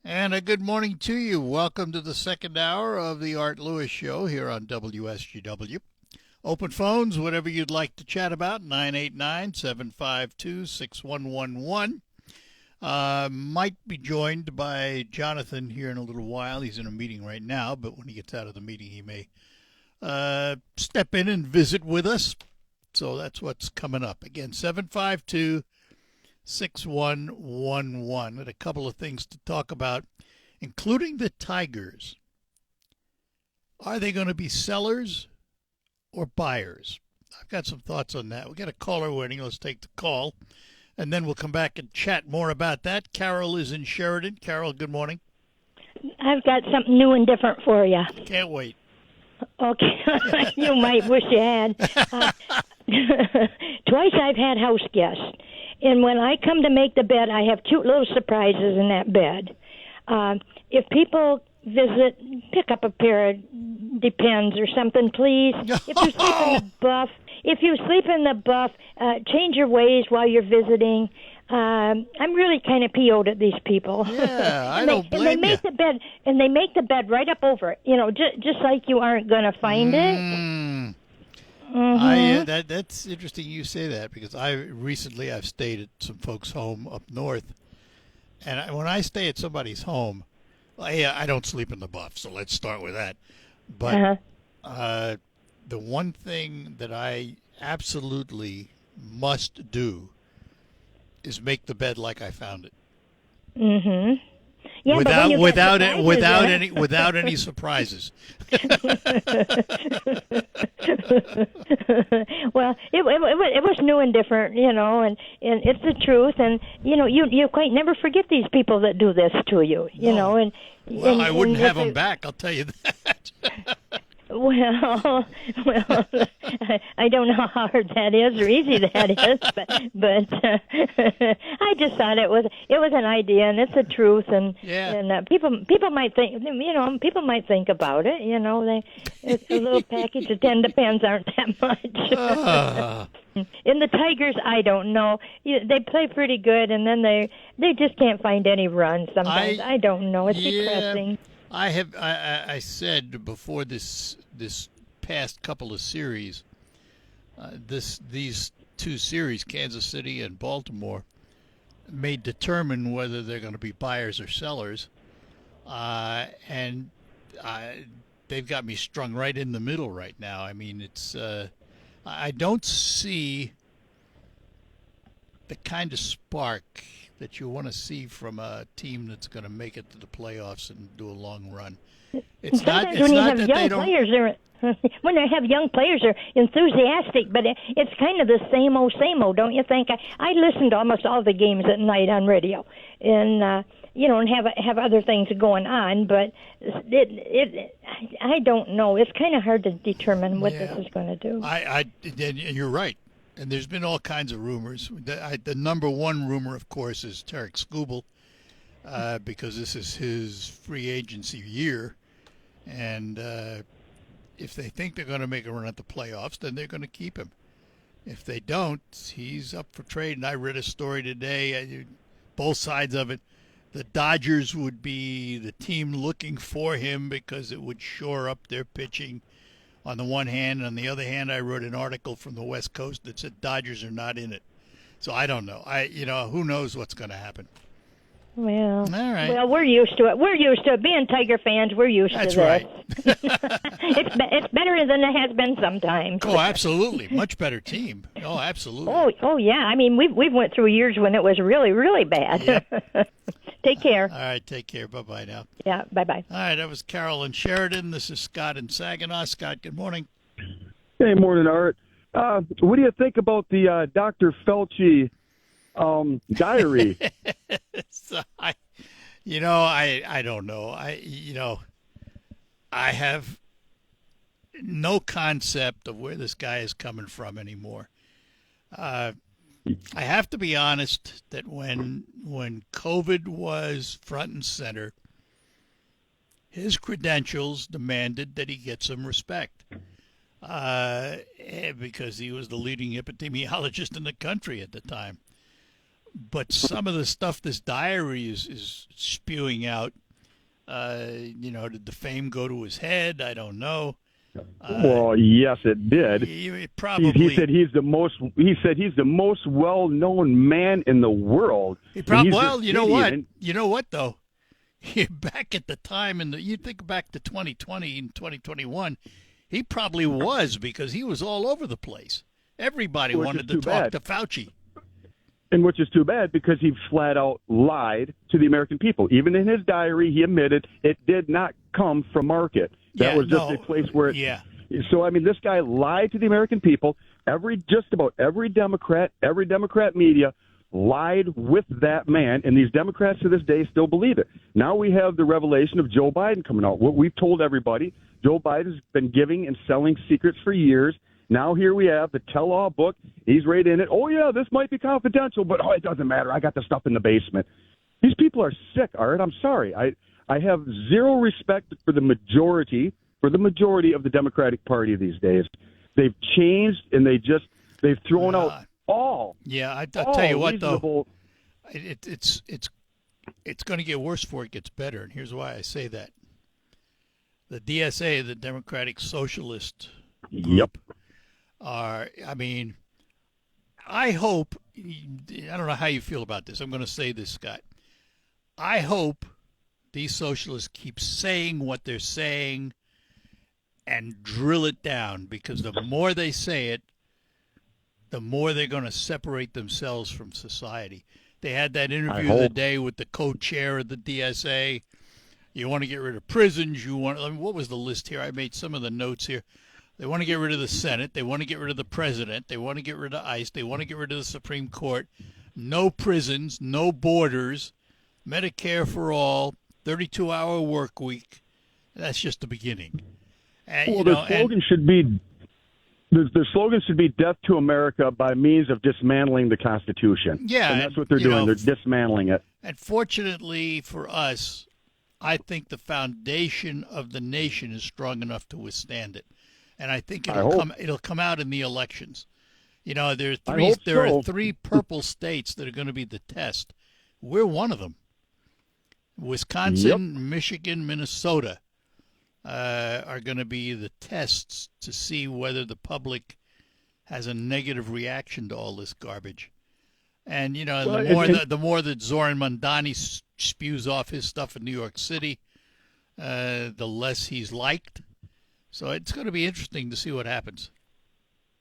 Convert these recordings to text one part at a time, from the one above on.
And a good morning to you. Welcome to the second hour of the Art Lewis Show here on WSGW. Open phones, whatever you'd like to chat about, 989-752-6111. Might be joined by Jonathan here in a little while. He's in a meeting right now, but when he gets out of the meeting, he may step in and visit with us. So that's what's coming up. Again, 752-6111. And a couple of things to talk about, including the Tigers. Are they going to be sellers or buyers? I've got some thoughts on that. We got a caller waiting. Let's take the call, and then we'll come back and chat more about that. Carol is in Sheridan. Carol, good morning. I've got something new and different for you. Can't wait. Okay. You might wish you had. Twice I've had house guests. And when I come to make the bed, I have cute little surprises in that bed. If people visit, pick up a pair of Depends or something, please. If you sleep in the buff, change your ways while you're visiting. I'm really kind of PO'd at these people. Yeah, I don't blame you. And they make the bed right up over it. You know, just like you aren't going to find it. Mm-hmm. That's interesting you say that, because I've stayed at some folks' home up north, and when I stay at somebody's home, I don't sleep in the buff, so let's start with that. But the one thing that I absolutely must do is make the bed like I found it. Mm-hmm. Yeah, without any surprises. Well, it was new and different, you know, and it's the truth, and you know, you quite never forget these people that do this to you, you know, and I wouldn't have them back, I'll tell you that. Well, I don't know how hard that is or easy that is, but I just thought it was an idea, and it's the truth, and people might think, you know, people might think about it, you know, it's a little package of 10 Depends aren't that much. In the Tigers, I don't know. They play pretty good, and then they just can't find any runs sometimes. I don't know. It's depressing. I said before this past couple of series, these two series, Kansas City and Baltimore, may determine whether they're going to be buyers or sellers, and they've got me strung right in the middle right now. I mean, it's I don't see the kind of spark that you want to see from a team that's going to make it to the playoffs and do a long run. It's not that they don't. When they have young players, they're enthusiastic, but it's kind of the same old, don't you think? I listen to almost all the games at night on radio, and you know, and have other things going on, but I don't know. It's kind of hard to determine what this is going to do. You're right. And there's been all kinds of rumors. The number one rumor, of course, is Tarek Skubal, because this is his free agency year. And if they think they're going to make a run at the playoffs, then they're going to keep him. If they don't, he's up for trade. And I read a story today, both sides of it. The Dodgers would be the team looking for him because it would shore up their pitching on the one hand. On the other hand, I wrote an article from the West Coast that said Dodgers are not in it. So I don't know. Who knows what's going to happen. Well, all right. Well, we're used to it. We're used to it. Being Tiger fans, we're used to this. That's right. It's better than it has been sometimes. Oh, absolutely. Much better team. Oh, absolutely. Oh yeah. I mean, we've went through years when it was really, really bad. Yep. Take care. All right, take care. Bye-bye now. Yeah, bye-bye. All right, that was Carol in Sheridan. This is Scott in Saginaw. Scott, good morning. Hey, morning, Art. What do you think about the Dr. Fauci diary? I don't know. I have no concept of where this guy is coming from anymore. I have to be honest that when COVID was front and center, his credentials demanded that he get some respect, because he was the leading epidemiologist in the country at the time. but some of the stuff this diary is spewing out, did the fame go to his head? I don't know. Well, yes, it did. It probably. He said he's the most. He said he's the most well-known man in the world. Well, you know what? You know what though? Back at the time, you think back to 2020 and 2021, he probably was, because he was all over the place. Everybody wanted to talk to Fauci. And which is too bad, because he flat out lied to the American people. Even in his diary, he admitted it did not come from market. That was just a place where So, I mean, this guy lied to the American people. Just about every Democrat media lied with that man, and these Democrats to this day still believe it. Now we have the revelation of Joe Biden coming out. What we've told everybody, Joe Biden's been giving and selling secrets for years. Now here we have the tell-all book. He's right in it. Oh, yeah, this might be confidential, but it doesn't matter. I got the stuff in the basement. These people are sick, Art. I'm sorry. I have zero respect for the majority of the Democratic Party these days. They've changed, and they've thrown out all. Yeah, I'll tell you what, though. It's going to get worse before it gets better, and here's why I say that. The DSA, the Democratic Socialist Group, I hope, I don't know how you feel about this. I'm going to say this, Scott. I hope these socialists keep saying what they're saying and drill it down, because the more they say it, the more they're going to separate themselves from society. They had that interview the other day with the co-chair of the DSA. You want to get rid of prisons. What was the list here? I made some of the notes here. They want to get rid of the Senate. They want to get rid of the president. They want to get rid of ICE. They want to get rid of the Supreme Court. No prisons, no borders, Medicare for all, 32-hour work week. That's just the beginning. And, the slogan should be the slogan should be "Death to America" by means of dismantling the Constitution. Yeah, and that's what they're doing. They're dismantling it. And fortunately for us, I think the foundation of the nation is strong enough to withstand it. And I think it'll come out in the elections. There are three purple states that are going to be the test. We're one of them. Wisconsin, Michigan, Minnesota are going to be the tests to see whether the public has a negative reaction to all this garbage. And the more that Zoran Mondani spews off his stuff in New York City, the less he's liked. So it's going to be interesting to see what happens.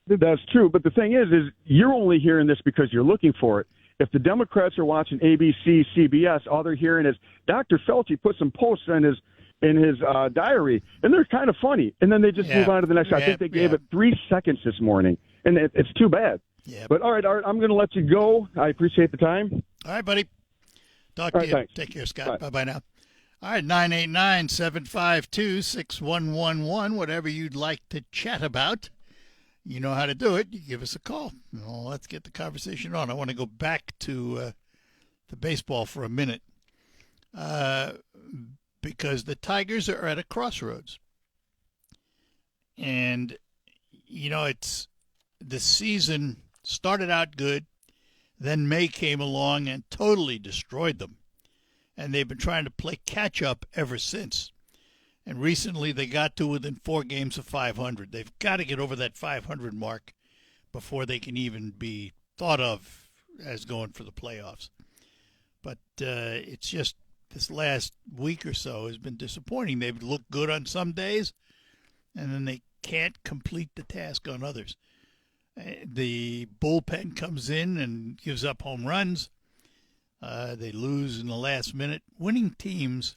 That's true. But the thing is you're only hearing this because you're looking for it. If the Democrats are watching ABC, CBS, all they're hearing is Dr. Fauci put some posts in his diary, and they're kind of funny. And then they just move on to the next. I think they gave it 3 seconds this morning, and it's too bad. Yeah. But all right, Art, I'm going to let you go. I appreciate the time. All right, buddy. Talk to you. Thanks. Take care, Scott. Bye-bye now. All right, 989-752-6111, whatever you'd like to chat about. You know how to do it. You give us a call. Well, let's get the conversation on. I want to go back to the baseball for a minute because the Tigers are at a crossroads. And, it's the season started out good. Then May came along and totally destroyed them. And they've been trying to play catch-up ever since. And recently they got to within 4 games of 500. They've got to get over that 500 mark before they can even be thought of as going for the playoffs. But it's just this last week or so has been disappointing. They've looked good on some days, and then they can't complete the task on others. The bullpen comes in and gives up home runs. They lose in the last minute. Winning teams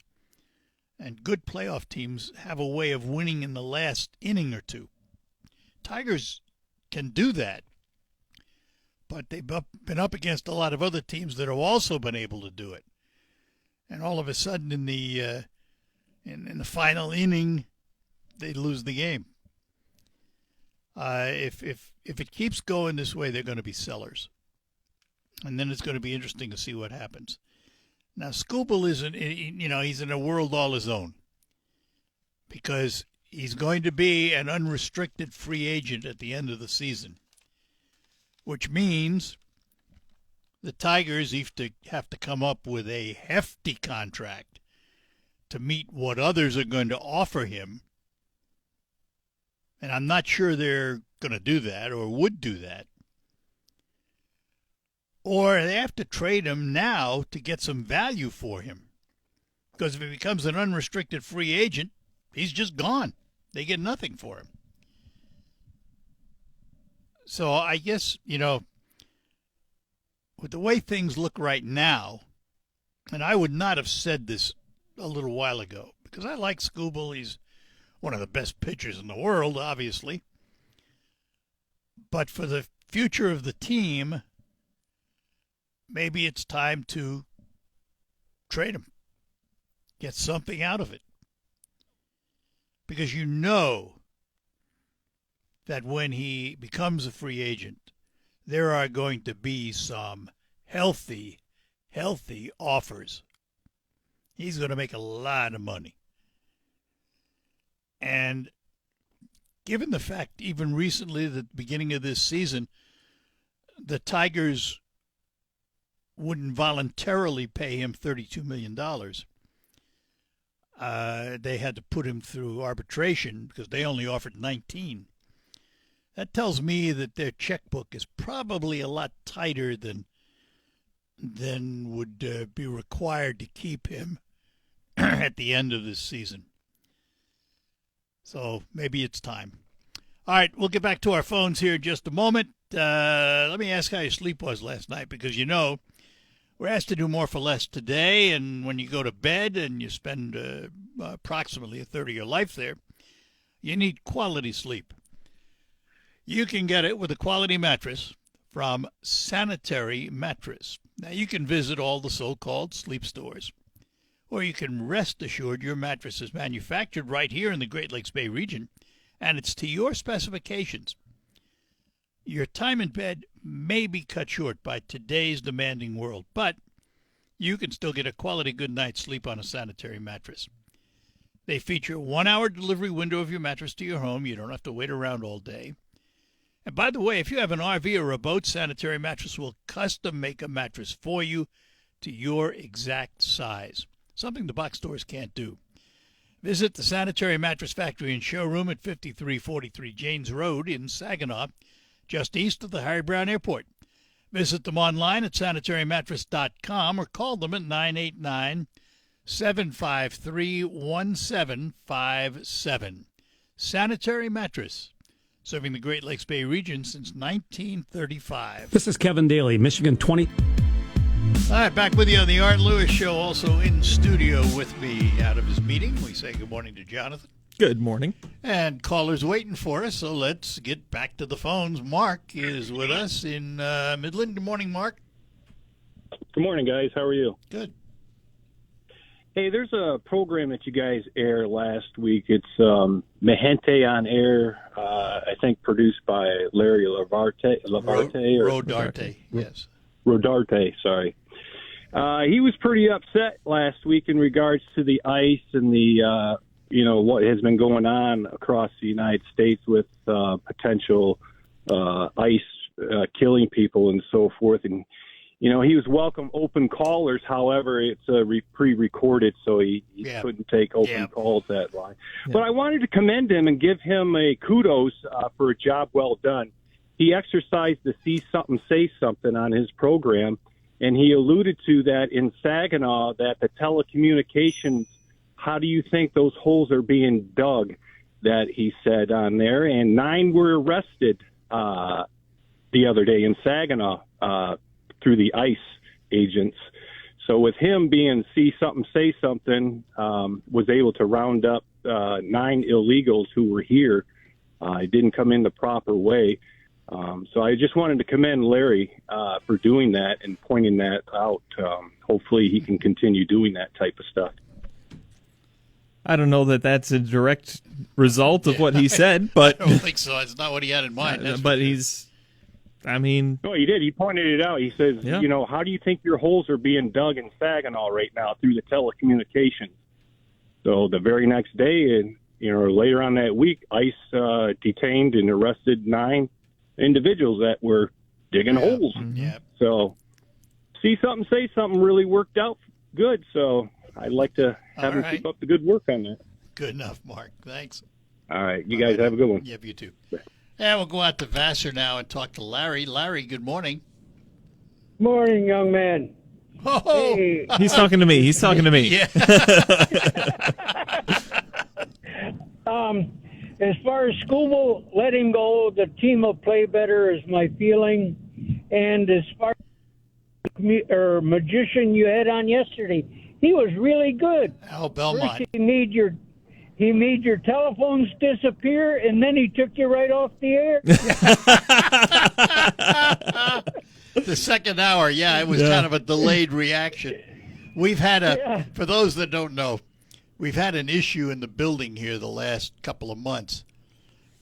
and good playoff teams have a way of winning in the last inning or two. Tigers can do that, but they've been up against a lot of other teams that have also been able to do it. And all of a sudden in the final inning, they lose the game. If it keeps going this way, they're going to be sellers. And then it's going to be interesting to see what happens. Now, Skubal he's in a world all his own because he's going to be an unrestricted free agent at the end of the season, which means the Tigers have to come up with a hefty contract to meet what others are going to offer him. And I'm not sure they're going to do that or would do that. Or they have to trade him now to get some value for him. Because if he becomes an unrestricted free agent, he's just gone. They get nothing for him. So I guess, with the way things look right now, and I would not have said this a little while ago, because I like Skubal. He's one of the best pitchers in the world, obviously. But for the future of the team, maybe it's time to trade him. Get something out of it. Because that when he becomes a free agent, there are going to be some healthy offers. He's going to make a lot of money. And given the fact, even recently, at the beginning of this season, the Tigers wouldn't voluntarily pay him $32 million. They had to put him through arbitration because they only offered 19. That tells me that their checkbook is probably a lot tighter than would be required to keep him at the end of this season. So maybe it's time. All right, we'll get back to our phones here in just a moment. Let me ask how your sleep was last night, because we're asked to do more for less today, and when you go to bed and you spend approximately a third of your life there, you need quality sleep. You can get it with a quality mattress from Sanitary Mattress. Now, you can visit all the so-called sleep stores, or you can rest assured your mattress is manufactured right here in the Great Lakes Bay region, and it's to your specifications. Your time in bed may be cut short by today's demanding world, but you can still get a quality good night's sleep on a Sanitary Mattress. They feature a 1-hour delivery window of your mattress to your home. You don't have to wait around all day. And by the way, if you have an RV or a boat, Sanitary Mattress will custom make a mattress for you to your exact size, something the box stores can't do. Visit the Sanitary Mattress Factory and Showroom at 5343 Janes Road in Saginaw, just east of the Harry Brown Airport. Visit them online at sanitarymattress.com or call them at 989-753-1757. Sanitary Mattress, serving the Great Lakes Bay region since 1935. This is Kevin Daly, Michigan 20. All right, back with you on the Art Lewis Show. Also in studio with me out of his meeting, we say good morning to Jonathan. Good morning. And callers waiting for us, so let's get back to the phones. Mark is with us in Midland. Good morning, Mark. Good morning, guys. How are you? Good. Hey, there's a program that you guys aired last week. It's Mejente on Air, I think produced by Larry Rodarte, yes. Rodarte, sorry. He was pretty upset last week in regards to the ICE and the, what has been going on across the United States with potential ICE killing people and so forth. And he was welcome open callers. However, it's pre-recorded, so he couldn't take open calls that long. Yeah. But I wanted to commend him and give him a kudos for a job well done. He exercised the see something, say something on his program, and he alluded to that in Saginaw, that the telecommunications, how do you think those holes are being dug, that he said on there. And 9 were arrested the other day in Saginaw through the ICE agents. So with him being see something, say something, was able to round up 9 illegals who were here. It didn't come in the proper way. So I just wanted to commend Larry for doing that and pointing that out. Hopefully he can continue doing that type of stuff. I don't know that that's a direct result of what he said, but I don't think so. It's not what he had in mind. But he's... No, he did. He pointed it out. He says, how do you think your holes are being dug in Saginaw right now through the telecommunications? So the very next day, and later on that week, ICE detained and arrested 9 individuals that were digging holes. Yeah. So see something, say something really worked out good. So I'd like to have him keep up the good work on that. Good enough, Mark. Thanks. All right. You guys have a good one. Yep, you too. And we'll go out to Vassar now and talk to Larry. Larry, good morning. Morning, young man. Oh, Hey. He's talking to me. He's talking to me. Yeah. As far as Scooble, let him go. The team will play better, is my feeling. And as far as magician you had on yesterday, he was really good. Al Belmont. First, he made your telephones disappear, and then he took you right off the air. The second hour, it was kind of a delayed reaction. We've had for those that don't know, we've had an issue in the building here the last couple of months.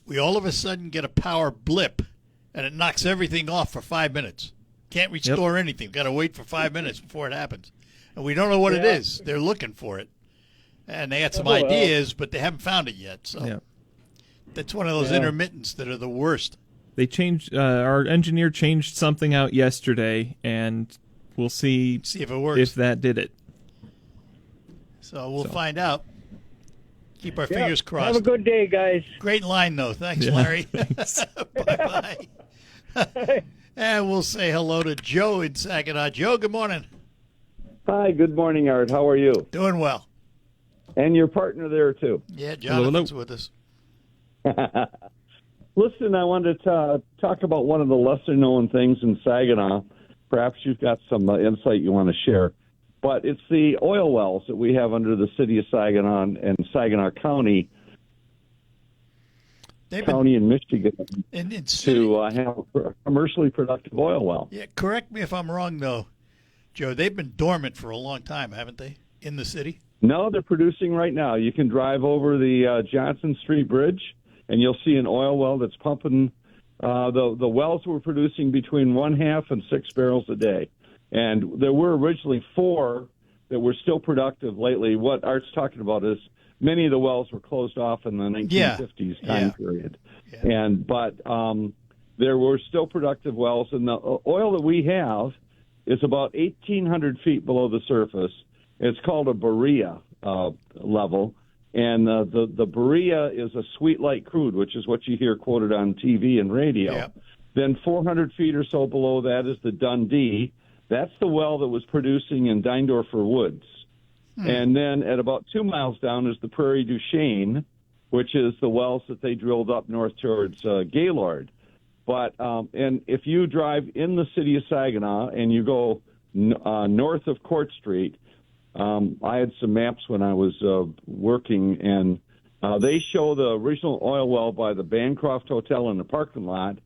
We all of a sudden get a power blip, and it knocks everything off for 5 minutes. Can't restore anything. Got to wait for 5 minutes before it happens. And we don't know what it is. They're looking for it. And they had some ideas, but they haven't found it yet. So that's one of those intermittents that are the worst. They changed. Our engineer changed something out yesterday, and we'll see if it works. If that did it. So we'll find out. Keep our fingers crossed. Have a good day, guys. Great line, though. Thanks, Larry. Bye-bye. And we'll say hello to Joe in Saginaw. Joe, good morning. Hi, good morning, Art. How are you? Doing well. And your partner there, too. Yeah, Jonathan's with us. Listen, I wanted to talk about one of the lesser-known things in Saginaw. Perhaps you've got some insight you want to share. But it's the oil wells that we have under the city of Saginaw and Saginaw County, in Michigan, to have a commercially productive oil well. Yeah, correct me if I'm wrong, though, Joe. They've been dormant for a long time, haven't they, in the city? No, they're producing right now. You can drive over the Johnson Street Bridge, and you'll see an oil well that's pumping. The wells were producing between 1/2 and 6 barrels a day. And there were originally 4 that were still productive lately. What Art's talking about is many of the wells were closed off in the 1950s time period. Yeah. But there were still productive wells. And the oil that we have is about 1,800 feet below the surface. It's called a Berea level. And the Berea is a sweet light crude, which is what you hear quoted on TV and radio. Yeah. Then 400 feet or so below that is the Dundee. That's the well that was producing in Deindorfer Woods. And then at about 2 miles down is the Prairie du Chien, which is the wells that they drilled up north towards Gaylord. But and if you drive in the city of Saginaw and you go north of Court Street, I had some maps when I was working, and they show the original oil well by the Bancroft Hotel in the parking lot,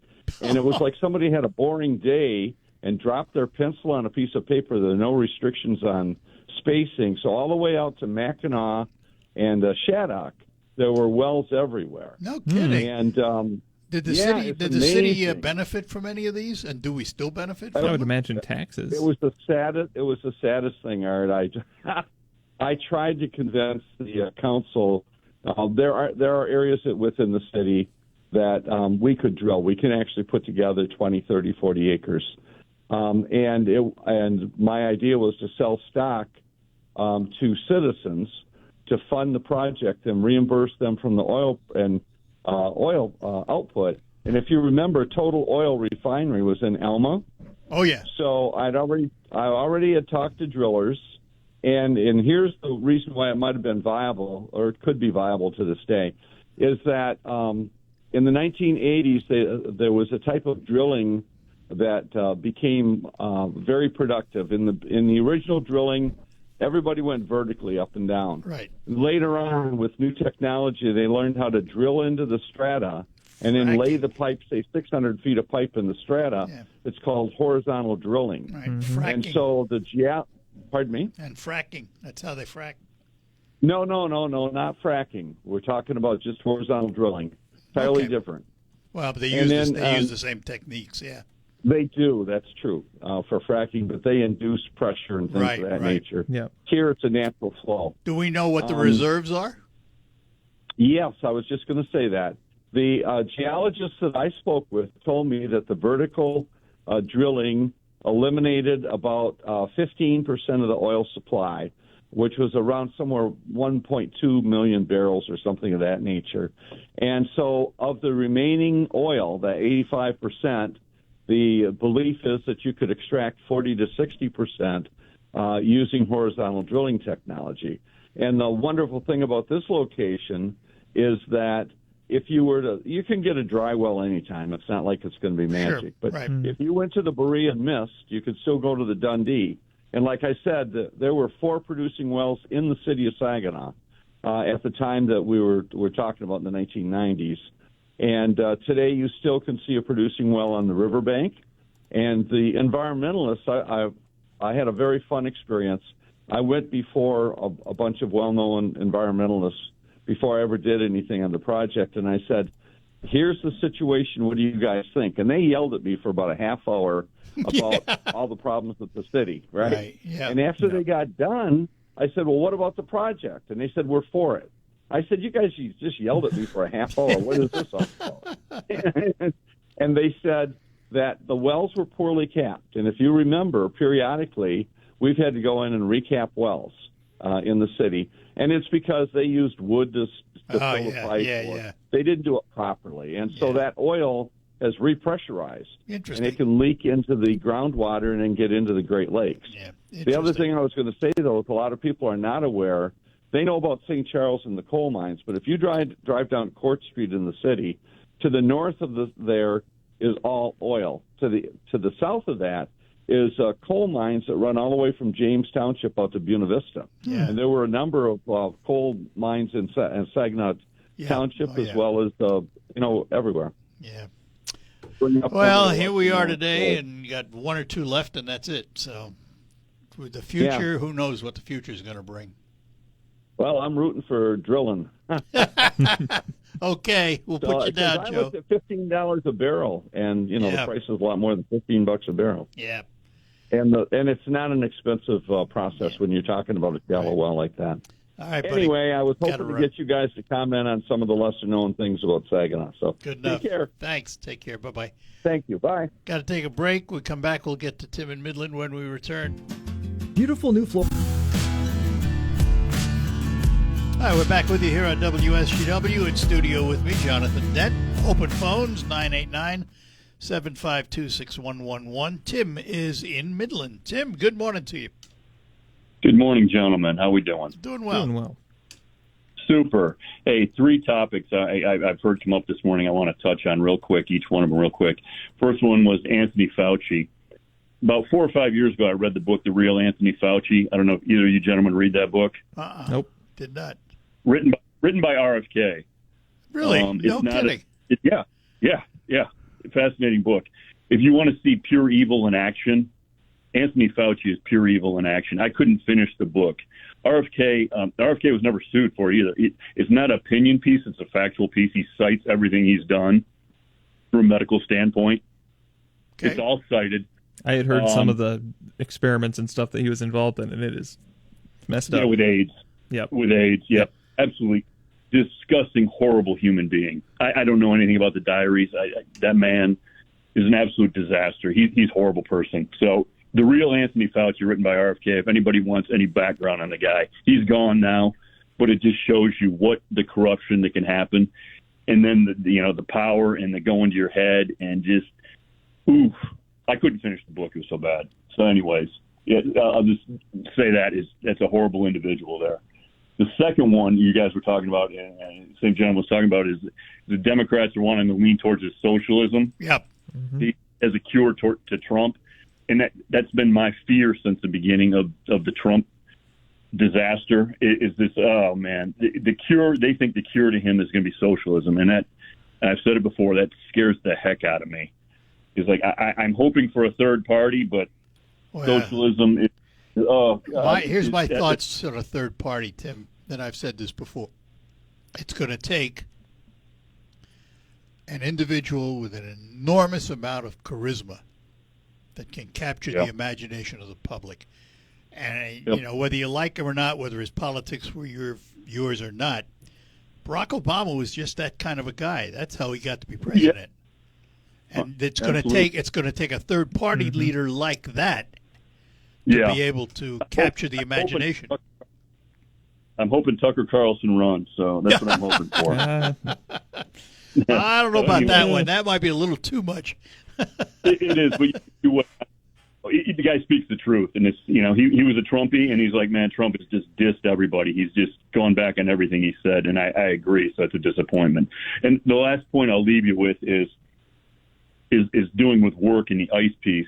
and it was like somebody had a boring day and dropped their pencil on a piece of paper. There are no restrictions on spacing. So all the way out to Mackinac and Shattuck, there were wells everywhere. No kidding. And did the city benefit from any of these? And do we still benefit from I would imagine taxes. It was the saddest thing, Art. I tried to convince the council. There are areas within the city that we could drill. We can actually put together 20, 30, 40 acres. And my idea was to sell stock to citizens to fund the project and reimburse them from the oil output. And if you remember, Total Oil Refinery was in Elma. Oh yeah. So I already had talked to drillers, and here's the reason why it might have been viable, or it could be viable to this day, is that in the 1980s there was a type of drilling that became very productive. In the original drilling, everybody went vertically up and down. Right. Later on, with new technology, they learned how to drill into the strata and then lay the pipe, say 600 feet of pipe in the strata. Yeah. It's called horizontal drilling. Right. Mm-hmm. Fracking. And so pardon me? And fracking. That's how they frack. No, not fracking. We're talking about just horizontal drilling. Entirely different. Well, but they use the same techniques, yeah. They do. That's true for fracking, but they induce pressure and things of that nature. Yeah. Here, it's a natural flow. Do we know what the reserves are? Yes, I was just going to say that. The geologists that I spoke with told me that the vertical drilling eliminated about 15% of the oil supply, which was around somewhere 1.2 million barrels or something of that nature. And so of the remaining oil, the 85%, the belief is that you could extract 40 to 60% using horizontal drilling technology. And the wonderful thing about this location is that if you were to, you can get a dry well anytime. It's not like it's going to be magic. Sure, but right. if you went to the Berea Mist, you could still go to the Dundee. And like I said, there were 4 producing wells in the city of Saginaw at the time that we're talking about in the 1990s. And today you still can see a producing well on the riverbank. And the environmentalists, I had a very fun experience. I went before a bunch of well-known environmentalists before I ever did anything on the project, and I said, here's the situation, what do you guys think? And they yelled at me for about a half hour about all the problems with the city, right? Yeah. And after they got done, I said, well, what about the project? And they said, we're for it. I said, you guys just yelled at me for a half hour. What is this all about? And they said that the wells were poorly capped. And if you remember, periodically, we've had to go in and recap wells in the city. And it's because they used wood to fill the pipe. Yeah. They didn't do it properly. And so that oil has repressurized. Interesting. And it can leak into the groundwater and then get into the Great Lakes. Yeah. The other thing I was going to say, though, is a lot of people are not aware. They know about St. Charles and the coal mines, but if you drive down Court Street in the city, to the north of there is all oil. To the south of that is coal mines that run all the way from James Township out to Buena Vista. Yeah. And there were a number of coal mines in Saginaw Township as well as, everywhere. Yeah. Well, here we are today, and you got 1 or 2 left, and that's it. So with the future, who knows what the future is going to bring. Well, I'm rooting for drilling. Okay, we'll put you down, Joe. I looked at $15 a barrel, and the price is a lot more than $15 a barrel. Yeah. And it's not an expensive process when you're talking about a shallow well like that. All right, buddy. Anyway, I was hoping to get you guys to comment on some of the lesser-known things about Saginaw. So good enough. Take care. Thanks. Take care. Bye-bye. Thank you. Bye. Got to take a break. We come back. We'll get to Tim in Midland when we return. Beautiful new floor. All right, we're back with you here on WSGW. In studio with me, Jonathan Dent. Open phones, 989-752-6111. Tim is in Midland. Tim, good morning to you. Good morning, gentlemen. How we doing? Doing well. Doing well. Super. Hey, 3 topics I've heard come up this morning I want to touch on real quick, each one of them real quick. First one was Anthony Fauci. About 4 or 5 years ago, I read the book, The Real Anthony Fauci. I don't know if either of you gentlemen read that book. Nope. Did not. Written by RFK. Really? No kidding. Yeah. Fascinating book. If you want to see pure evil in action, Anthony Fauci is pure evil in action. I couldn't finish the book. RFK was never sued for it either. It's not an opinion piece. It's a factual piece. He cites everything he's done from a medical standpoint. Okay. It's all cited. I had heard some of the experiments and stuff that he was involved in, and it is messed up. Yeah, with AIDS. Yep. With AIDS, yep. Absolutely disgusting, horrible human being. I don't know anything about the diaries. That man is an absolute disaster. He's a horrible person. So The Real Anthony Fauci, written by RFK, if anybody wants any background on the guy, he's gone now, but it just shows you what the corruption that can happen. And then, the power and the going to your head and just, oof. I couldn't finish the book. It was so bad. So anyways, I'll just say that's a horrible individual there. The second one you guys were talking about, and the same gentleman was talking about, is the Democrats are wanting to lean towards socialism. Yep. Mm-hmm. As a cure to Trump. And that's been my fear since the beginning of the Trump disaster is this, oh, man, the cure, they think the cure to him is going to be socialism. And I've said it before, that scares the heck out of me. It's like I'm hoping for a third party, but socialism is, here's my thoughts on a third party, Tim, and I've said this before. It's going to take an individual with an enormous amount of charisma that can capture the imagination of the public. And, whether you like him or not, whether his politics were yours or not, Barack Obama was just that kind of a guy. That's how he got to be president. And it's going to take a third party leader like that to be able to capture the imagination. I'm hoping Tucker Carlson runs, so that's what I'm hoping for. I don't know about that one. That might be a little too much. It is, but the guy speaks the truth, and it's he was a Trumpy, and he's like, man, Trump has just dissed everybody. He's just gone back on everything he said, and I agree. So it's a disappointment. And the last point I'll leave you with is doing with work in the ICE piece.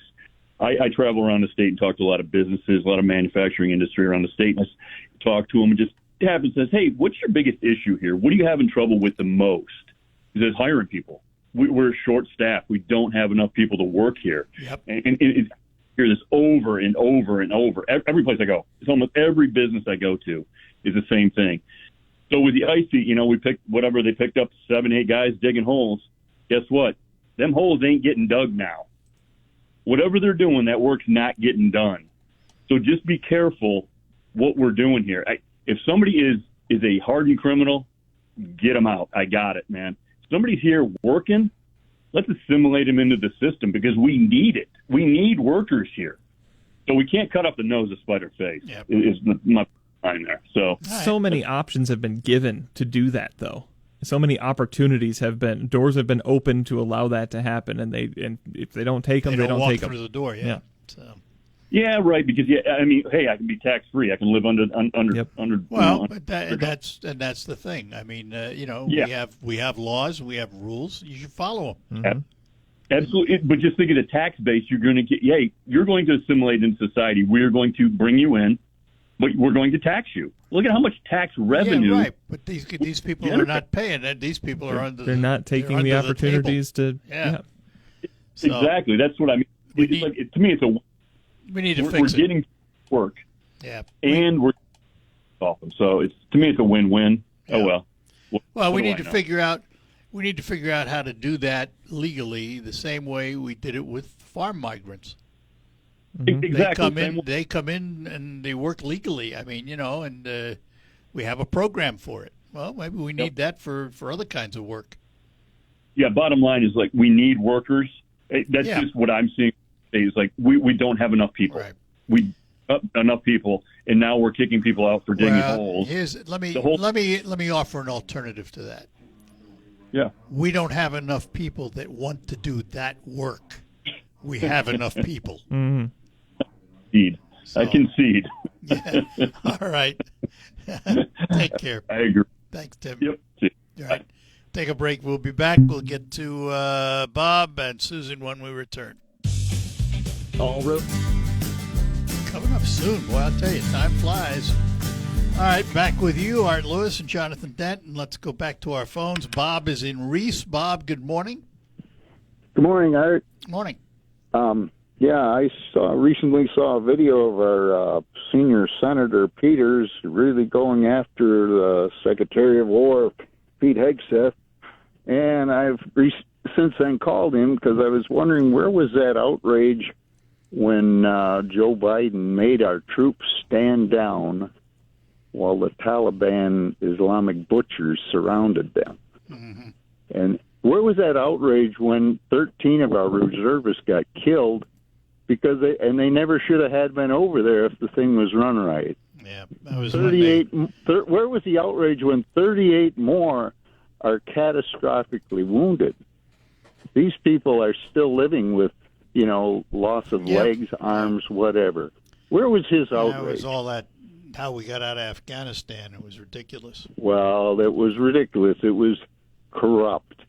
I travel around the state and talk to a lot of businesses, a lot of manufacturing industry around the state, and I talk to them and just happens says, hey, what's your biggest issue here? What are you having trouble with the most? He says, hiring people. We're short-staffed. We don't have enough people to work here. Yep. And it's, hear this over and over and over. Every place I go, it's almost every business I go to is the same thing. So with the ICE, we picked whatever they picked up 7, 8 guys digging holes. Guess what? Them holes ain't getting dug now. Whatever they're doing, that work's not getting done. So just be careful what we're doing here. If somebody is a hardened criminal, get them out. I got it, man. If somebody's here working, let's assimilate them into the system because we need it. We need workers here. So we can't cut off the nose to spite our face. Yep. Is my line there. So many options have been given to do that, though. So many opportunities doors have been open to allow that to happen, and if they don't take them, they don't take them through the door. Yeah. So. Yeah, right. Because I can be tax free. I can live under. Well, that's the thing. I mean, we have laws, we have rules. You should follow them. Mm-hmm. Absolutely. But just think of the tax base you're going to get. Yeah, you're going to assimilate into society. We're going to bring you in, but we're going to tax you. Look at how much tax revenue. Yeah, right. But these people are not paying. These people are under. They're not taking the opportunities to. Yeah. So, exactly. That's what I mean. To me, it's a. We need to fix it. We're getting work. Yeah. And we're off them. So to me, it's a win-win. Yeah. Oh well. Well, we need to figure out. We need to figure out how to do that legally, the same way we did it with farm migrants. Mm-hmm. Exactly. They come in and they work legally. I mean, and we have a program for it. Well, maybe we need that for other kinds of work. Yeah. Bottom line is we need workers. That's just what I'm seeing. Is we don't have enough people. Right. We enough people, and now we're kicking people out for digging holes. Let me offer an alternative to that. Yeah. We don't have enough people that want to do that work. We have enough people. Mm-hmm. Indeed. So, I concede. Yeah. All right. Take care. I agree. Thanks, Tim. Yep. All right. Take a break. We'll be back. We'll get to Bob and Susan when we return. All road. Coming up soon. Boy, I'll tell you, time flies. All right, back with you, Art Lewis and Jonathan Dent, and let's go back to our phones. Bob is in Reese. Bob, good morning. Good morning, Art. Morning. I recently saw a video of our senior Senator Peters really going after the Secretary of War, Pete Hegseth, and I've since then called him because I was wondering where was that outrage when Joe Biden made our troops stand down while the Taliban Islamic butchers surrounded them. Mm-hmm. And where was that outrage when 13 of our reservists got killed because they never should have had been over there if the thing was run right? Yeah, that was 38. Where was the outrage when 38 more are catastrophically wounded? These people are still living with, loss of legs, arms, whatever. Where was his outrage? That was all that. How we got out of Afghanistan. It was ridiculous. Well, it was ridiculous. It was corrupt,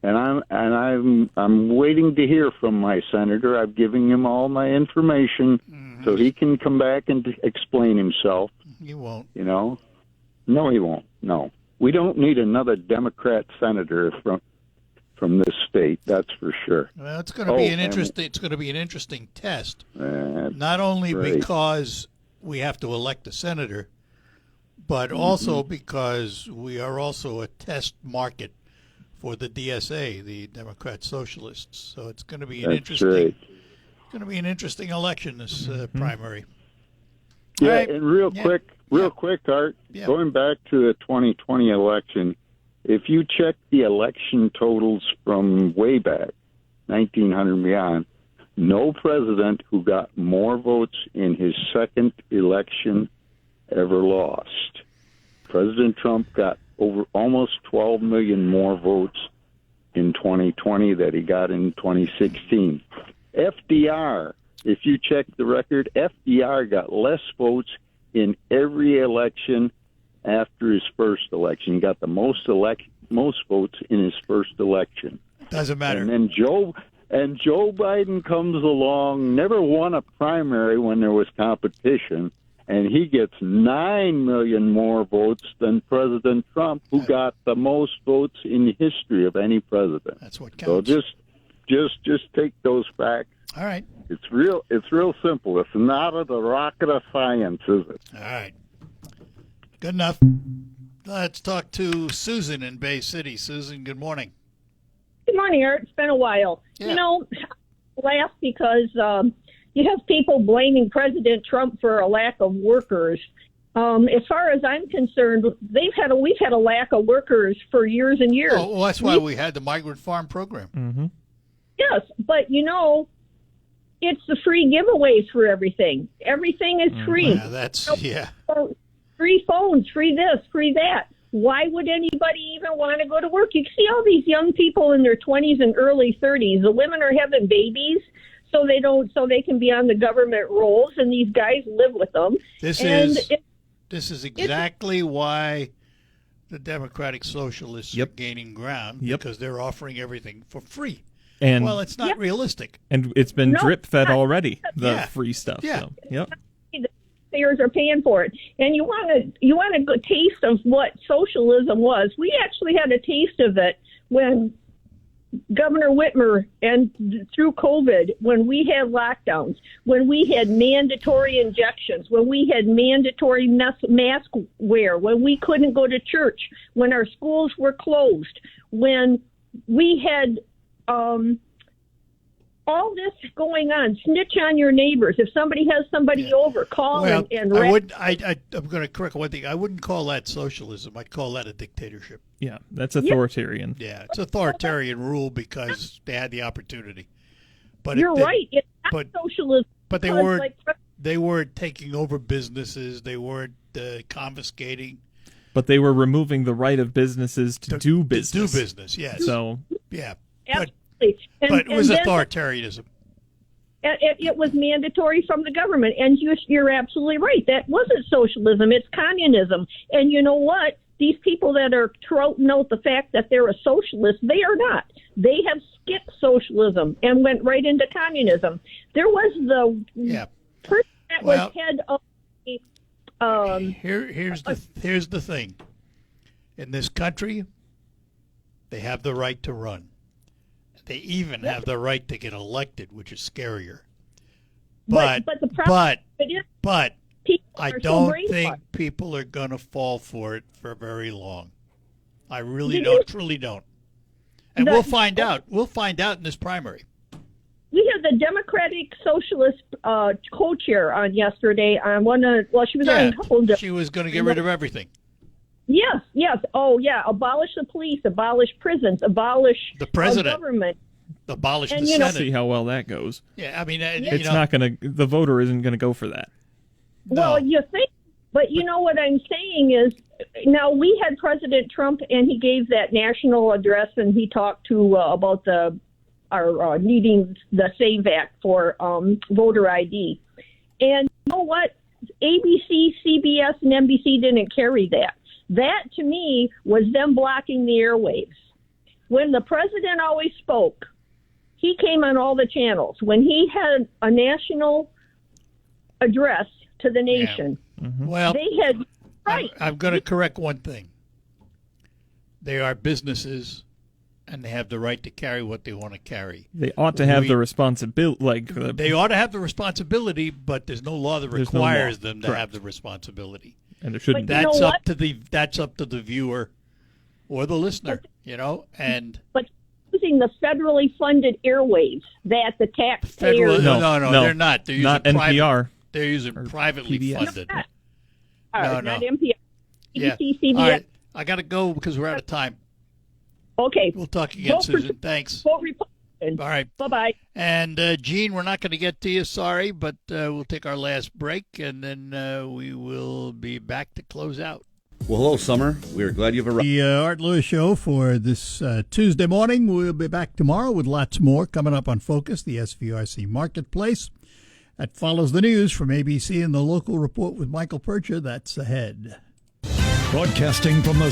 and I'm waiting to hear from my senator. I've given him all my information so he can come back and explain himself. He won't. No, he won't. No, we don't need another Democrat senator from this state. That's for sure. Well, it's going to be an interesting. It's going to be an interesting test. Not only because we have to elect a senator, but also because we are also a test market for the DSA, the Democrat Socialists. So it's going to be an interesting election, this primary. Yeah, right. And real quick, Art, going back to the 2020 election, if you check the election totals from way back, 1900 and beyond, no president who got more votes in his second election ever lost. President Trump got over almost 12 million more votes in 2020 that he got in 2016. FDR, if you check the record, FDR got less votes in every election after his first election. He got the most votes in his first election. Doesn't matter. And then Joe Biden comes along, never won a primary when there was competition, and he gets 9 million more votes than President Trump, who got the most votes in the history of any president. That's what counts. So just take those facts. All right. It's real simple. It's not the rocket of science, is it? All right. Good enough. Let's talk to Susan in Bay City. Susan, good morning. Good morning, Art. It's been a while. Yeah. You know, I laugh because you have people blaming President Trump for a lack of workers. As far as I'm concerned, we've had a lack of workers for years and years. Oh, well, that's why we had the migrant farm program. Mm-hmm. Yes, but you know, it's the free giveaways for everything. Everything is free. Yeah, that's Free phones, free this, free that. Why would anybody even want to go to work? You see all these young people in their 20s and early 30s. The women are having babies so they can be on the government rolls, and these guys live with them. This is exactly why the Democratic Socialists are gaining ground, because they're offering everything for free. And well, it's not realistic. And it's been drip-fed already, the free stuff. Yeah. So, yep. Payers are paying for it, and you want a good taste of what socialism was. We actually had a taste of it when Governor Whitmer, and through COVID, when we had lockdowns, when we had mandatory injections, when we had mandatory mask wear, when we couldn't go to church, when our schools were closed, when we had all this going on. Snitch on your neighbors. If somebody has somebody over, call and I'm going to correct one thing. I wouldn't call that socialism. I'd call that a dictatorship. Yeah, that's authoritarian. Yeah, it's authoritarian rule because they had the opportunity. But you're right. It's not socialism. But they weren't taking over businesses. They weren't confiscating. But they were removing the right of businesses to do business. Do business, yes. So yeah. Absolutely. But it was authoritarianism. It was mandatory from the government, and you're absolutely right. That wasn't socialism; it's communism. And you know what? These people that are trotting out the fact that they're a socialist, they are not. They have skipped socialism and went right into communism. There was the person that was head of the. Here's the thing. In this country, they have the right to run. They even have the right to get elected, which is scarier. But the problem I don't think people are going to fall for it for very long. I really truly don't. And we'll find out. We'll find out in this primary. We had the Democratic Socialist co-chair on yesterday. She was on a couple of. She was going to get rid of everything. Yes. Oh, yeah. Abolish the police, abolish prisons, abolish the president, government, abolish the Senate. See how well that goes. Yeah, I mean, it's not going to. The voter isn't going to go for that. No. Well, you think, but you know what I'm saying is, now we had President Trump, and he gave that national address, and he talked to about our needing the SAVE Act for voter ID, and you know what? ABC, CBS, and NBC didn't carry that. That, to me, was them blocking the airwaves. When the president always spoke, he came on all the channels. When he had a national address to the nation, well, they had... Right. I'm going to correct one thing. They are businesses, and they have the right to carry what they want to carry. They ought to have the responsibility. They ought to have the responsibility, but there's no law that requires them to have the responsibility. And there shouldn't. That's up to the viewer or the listener, But using the federally funded airwaves that the taxpayers. No, they're not. They're using not NPR. They're using privately PBS. funded. Not NPR. Yeah. CBS. All right, I got to go because we're out of time. Okay. We'll talk again, Susan. Thanks. And all right. Bye-bye. And, Gene, we're not going to get to you, sorry, but we'll take our last break, and then we will be back to close out. Well, hello, Summer. We're glad you've arrived. The Art Lewis Show for this Tuesday morning. We'll be back tomorrow with lots more coming up on Focus, the SVRC Marketplace. That follows the news from ABC and the local report with Michael Percher. That's ahead. Broadcasting from the